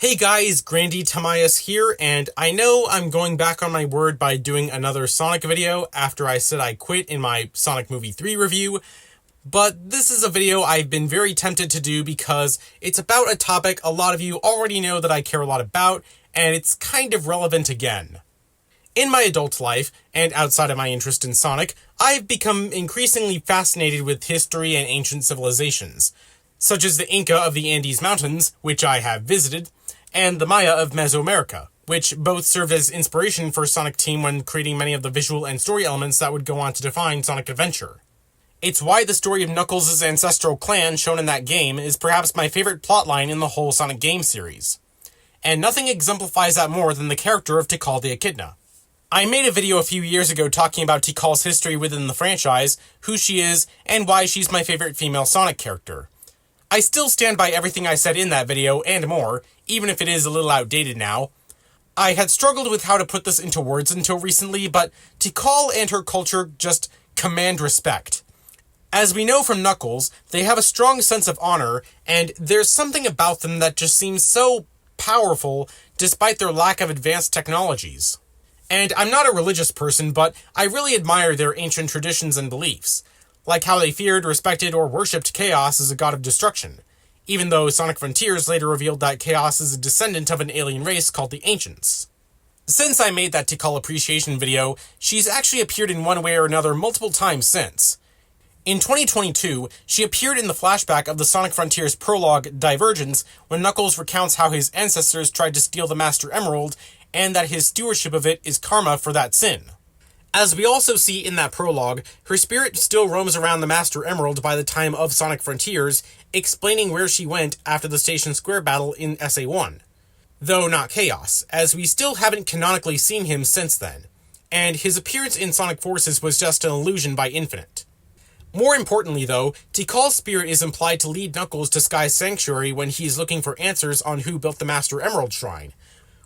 Hey guys, Grandy Tamias here, and I know I'm going back on my word by doing another Sonic video after I said I quit in my Sonic Movie 3 review, but this is a video I've been very tempted to do because it's about a topic a lot of you already know that I care a lot about, and it's kind of relevant again. In my adult life, and outside of my interest in Sonic, I've become increasingly fascinated with history and ancient civilizations, such as the Inca of the Andes Mountains, which I have visited, and the Maya of Mesoamerica, which both served as inspiration for Sonic Team when creating many of the visual and story elements that would go on to define Sonic Adventure. It's why the story of Knuckles' ancestral clan shown in that game is perhaps my favorite plotline in the whole Sonic game series. And nothing exemplifies that more than the character of Tikal the Echidna. I made a video a few years ago talking about Tikal's history within the franchise, who she is, and why she's my favorite female Sonic character. I still stand by everything I said in that video, and more, even if it is a little outdated now. I had struggled with how to put this into words until recently, but Tikal and her culture just command respect. As we know from Knuckles, they have a strong sense of honor, and there's something about them that just seems so powerful despite their lack of advanced technologies. And I'm not a religious person, but I really admire their ancient traditions and beliefs, like how they feared, respected, or worshipped Chaos as a god of destruction, even though Sonic Frontiers later revealed that Chaos is a descendant of an alien race called the Ancients. Since I made that Tikal appreciation video, she's actually appeared in one way or another multiple times since. In 2022, she appeared in the flashback of the Sonic Frontiers prologue, Divergence, when Knuckles recounts how his ancestors tried to steal the Master Emerald, and that his stewardship of it is karma for that sin. As we also see in that prologue, her spirit still roams around the Master Emerald by the time of Sonic Frontiers, explaining where she went after the Station Square battle in SA1. Though not Chaos, as we still haven't canonically seen him since then, and his appearance in Sonic Forces was just an illusion by Infinite. More importantly though, Tikal's spirit is implied to lead Knuckles to Sky Sanctuary when he's looking for answers on who built the Master Emerald Shrine,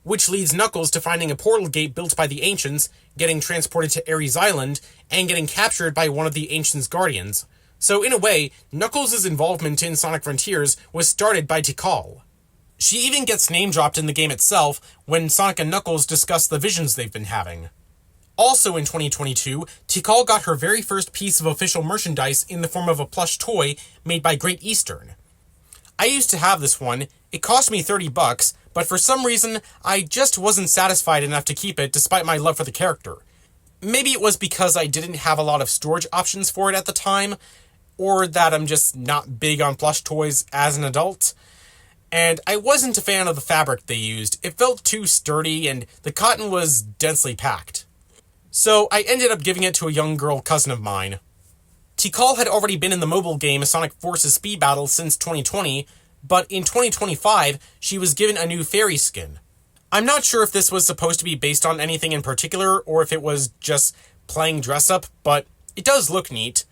which leads Knuckles to finding a portal gate built by the Ancients, getting transported to Ares Island, and getting captured by one of the Ancients' guardians. So in a way, Knuckles' involvement in Sonic Frontiers was started by Tikal. She even gets name-dropped in the game itself when Sonic and Knuckles discuss the visions they've been having. Also in 2022, Tikal got her very first piece of official merchandise in the form of a plush toy made by Great Eastern. I used to have this one. It cost me $30, but for some reason, I just wasn't satisfied enough to keep it despite my love for the character. Maybe it was because I didn't have a lot of storage options for it at the time, or that I'm just not big on plush toys as an adult. And I wasn't a fan of the fabric they used. It felt too sturdy, and the cotton was densely packed. So I ended up giving it to a young girl cousin of mine. Tikal had already been in the mobile game Sonic Forces Speed Battle since 2020, but in 2025, she was given a new fairy skin. I'm not sure if this was supposed to be based on anything in particular, or if it was just playing dress-up, but it does look neat.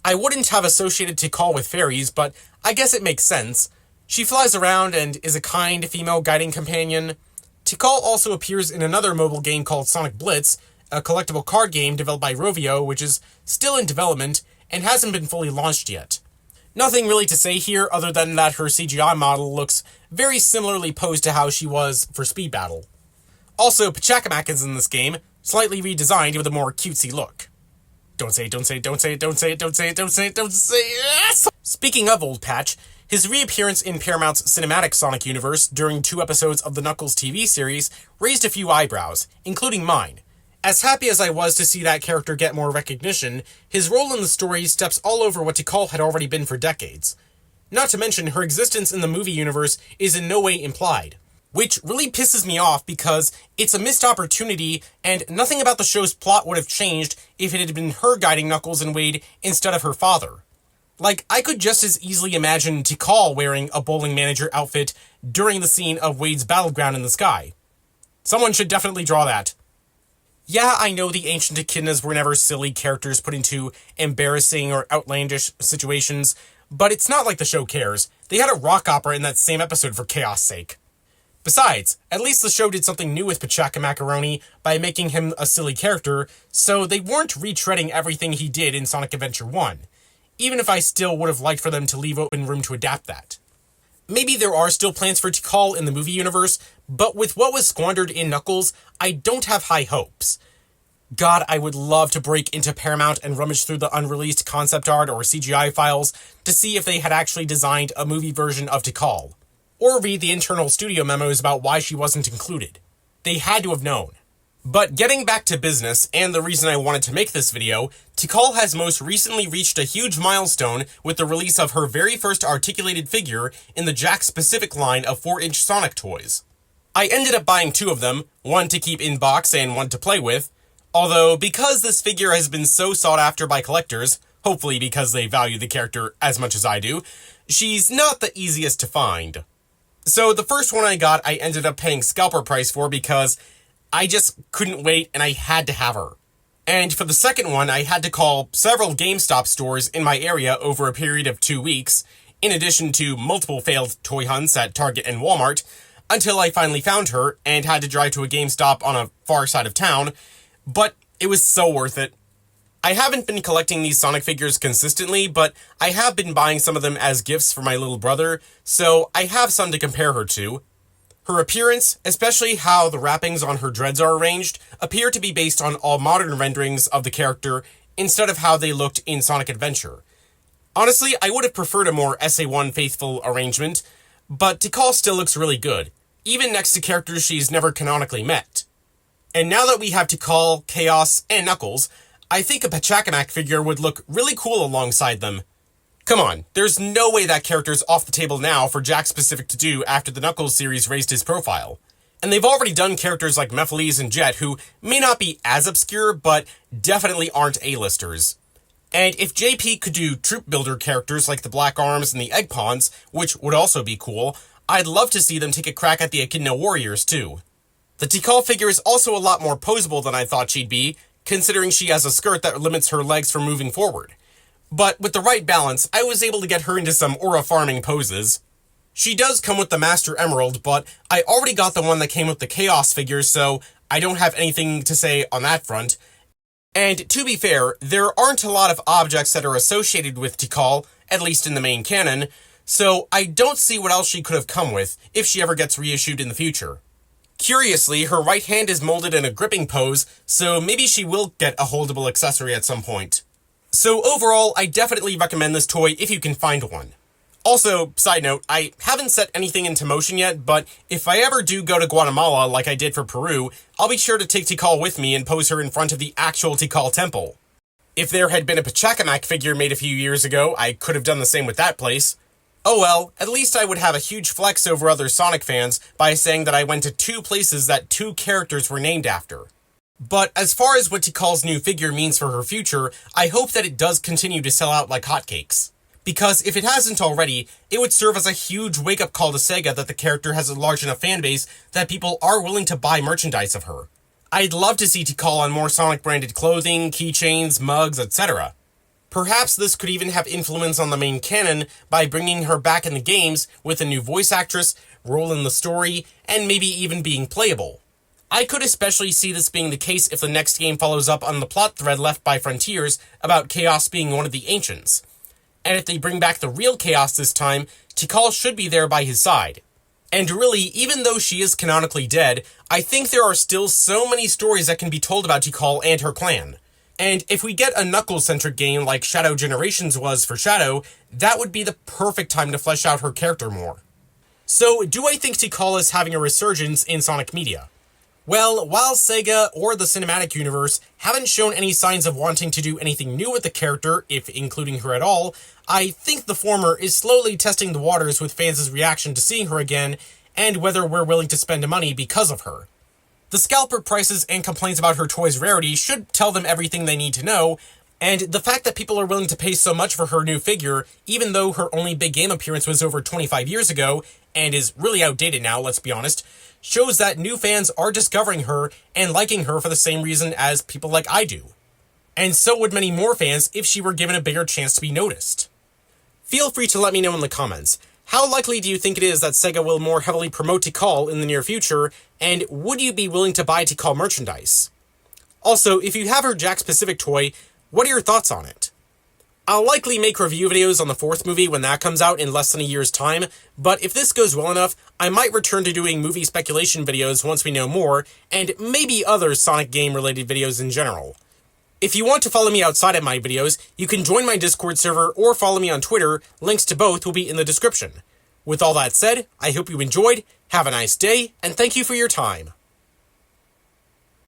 I wouldn't have associated Tikal with fairies, but I guess it makes sense. She flies around and is a kind female guiding companion. Tikal also appears in another mobile game called Sonic Blitz, a collectible card game developed by Rovio, which is still in development and hasn't been fully launched yet. Nothing really to say here other than that her CGI model looks very similarly posed to how she was for Speed Battle. Also, Pachacamac is in this game, slightly redesigned with a more cutesy look. Don't say it, don't say it, don't say it, don't say it, don't say it, don't say it, don't say it, yes! Speaking of Old Patch, his reappearance in Paramount's cinematic Sonic universe during 2 episodes of the Knuckles TV series raised a few eyebrows, including mine. As happy as I was to see that character get more recognition, his role in the story steps all over what Tikal had already been for decades. Not to mention, her existence in the movie universe is in no way implied, which really pisses me off because it's a missed opportunity and nothing about the show's plot would have changed if it had been her guiding Knuckles and Wade instead of her father. Like, I could just as easily imagine Tikal wearing a bowling manager outfit during the scene of Wade's battleground in the sky. Someone should definitely draw that. Yeah, I know the ancient echidnas were never silly characters put into embarrassing or outlandish situations, but it's not like the show cares. They had a rock opera in that same episode for chaos' sake. Besides, at least the show did something new with Pachacamacaroni by making him a silly character, so they weren't retreading everything he did in Sonic Adventure 1, even if I still would have liked for them to leave open room to adapt that. Maybe there are still plans for Tikal in the movie universe, but with what was squandered in Knuckles, I don't have high hopes. God, I would love to break into Paramount and rummage through the unreleased concept art or CGI files to see if they had actually designed a movie version of Tikal, or read the internal studio memos about why she wasn't included. They had to have known. But getting back to business, and the reason I wanted to make this video, Tikal has most recently reached a huge milestone with the release of her very first articulated figure in the Jakks Pacific line of 4-inch Sonic toys. I ended up buying 2 of them, one to keep in box and one to play with, although because this figure has been so sought after by collectors, hopefully because they value the character as much as I do, she's not the easiest to find. So the first one I got I ended up paying scalper price for because I just couldn't wait and I had to have her. And for the second one, I had to call several GameStop stores in my area over a period of 2 weeks, in addition to multiple failed toy hunts at Target and Walmart, until I finally found her and had to drive to a GameStop on a far side of town, but it was so worth it. I haven't been collecting these Sonic figures consistently, but I have been buying some of them as gifts for my little brother, so I have some to compare her to. Her appearance, especially how the wrappings on her dreads are arranged, appear to be based on all modern renderings of the character instead of how they looked in Sonic Adventure. Honestly, I would have preferred a more SA1 faithful arrangement, but Tikal still looks really good, even next to characters she's never canonically met. And now that we have Tikal, Chaos, and Knuckles, I think a Pachacamac figure would look really cool alongside them. Come on, there's no way that character's off the table now for Jakks Pacific to do after the Knuckles series raised his profile. And they've already done characters like Mephiles and Jet who may not be as obscure, but definitely aren't A-listers. And if JP could do troop builder characters like the Black Arms and the Egg Pawns, which would also be cool, I'd love to see them take a crack at the Echidna Warriors too. The Tikal figure is also a lot more posable than I thought she'd be, considering she has a skirt that limits her legs from moving forward. But with the right balance, I was able to get her into some aura farming poses. She does come with the Master Emerald, but I already got the one that came with the Chaos figure, so I don't have anything to say on that front. And to be fair, there aren't a lot of objects that are associated with Tikal, at least in the main canon, so I don't see what else she could have come with if she ever gets reissued in the future. Curiously, her right hand is molded in a gripping pose, so maybe she will get a holdable accessory at some point. So overall, I definitely recommend this toy if you can find one. Also, side note, I haven't set anything into motion yet, but if I ever do go to Guatemala like I did for Peru, I'll be sure to take Tikal with me and pose her in front of the actual Tikal temple. If there had been a Pachacamac figure made a few years ago, I could have done the same with that place. Oh well, at least I would have a huge flex over other Sonic fans by saying that I went to 2 places that 2 characters were named after. But as far as what Tikal's new figure means for her future, I hope that it does continue to sell out like hotcakes. Because if it hasn't already, it would serve as a huge wake-up call to Sega that the character has a large enough fanbase that people are willing to buy merchandise of her. I'd love to see Tikal on more Sonic-branded clothing, keychains, mugs, etc. Perhaps this could even have influence on the main canon by bringing her back in the games with a new voice actress, role in the story, and maybe even being playable. I could especially see this being the case if the next game follows up on the plot thread left by Frontiers about Chaos being one of the Ancients. And if they bring back the real Chaos this time, Tikal should be there by his side. And really, even though she is canonically dead, I think there are still so many stories that can be told about Tikal and her clan. And if we get a Knuckles-centric game like Shadow Generations was for Shadow, that would be the perfect time to flesh out her character more. So, do I think Tikal is having a resurgence in Sonic media? Well, while Sega or the cinematic universe haven't shown any signs of wanting to do anything new with the character, if including her at all, I think the former is slowly testing the waters with fans' reaction to seeing her again, and whether we're willing to spend money because of her. The scalper prices and complaints about her toy's rarity should tell them everything they need to know, and the fact that people are willing to pay so much for her new figure, even though her only big game appearance was over 25 years ago, and is really outdated now, let's be honest, shows that new fans are discovering her and liking her for the same reason as people like I do. And so would many more fans if she were given a bigger chance to be noticed. Feel free to let me know in the comments. How likely do you think it is that Sega will more heavily promote Tikal in the near future, and would you be willing to buy Tikal merchandise? Also, if you have her Jakks Pacific toy, what are your thoughts on it? I'll likely make review videos on the fourth movie when that comes out in less than a year's time, but if this goes well enough, I might return to doing movie speculation videos once we know more, and maybe other Sonic game-related videos in general. If you want to follow me outside of my videos, you can join my Discord server or follow me on Twitter. Links to both will be in the description. With all that said, I hope you enjoyed, have a nice day, and thank you for your time.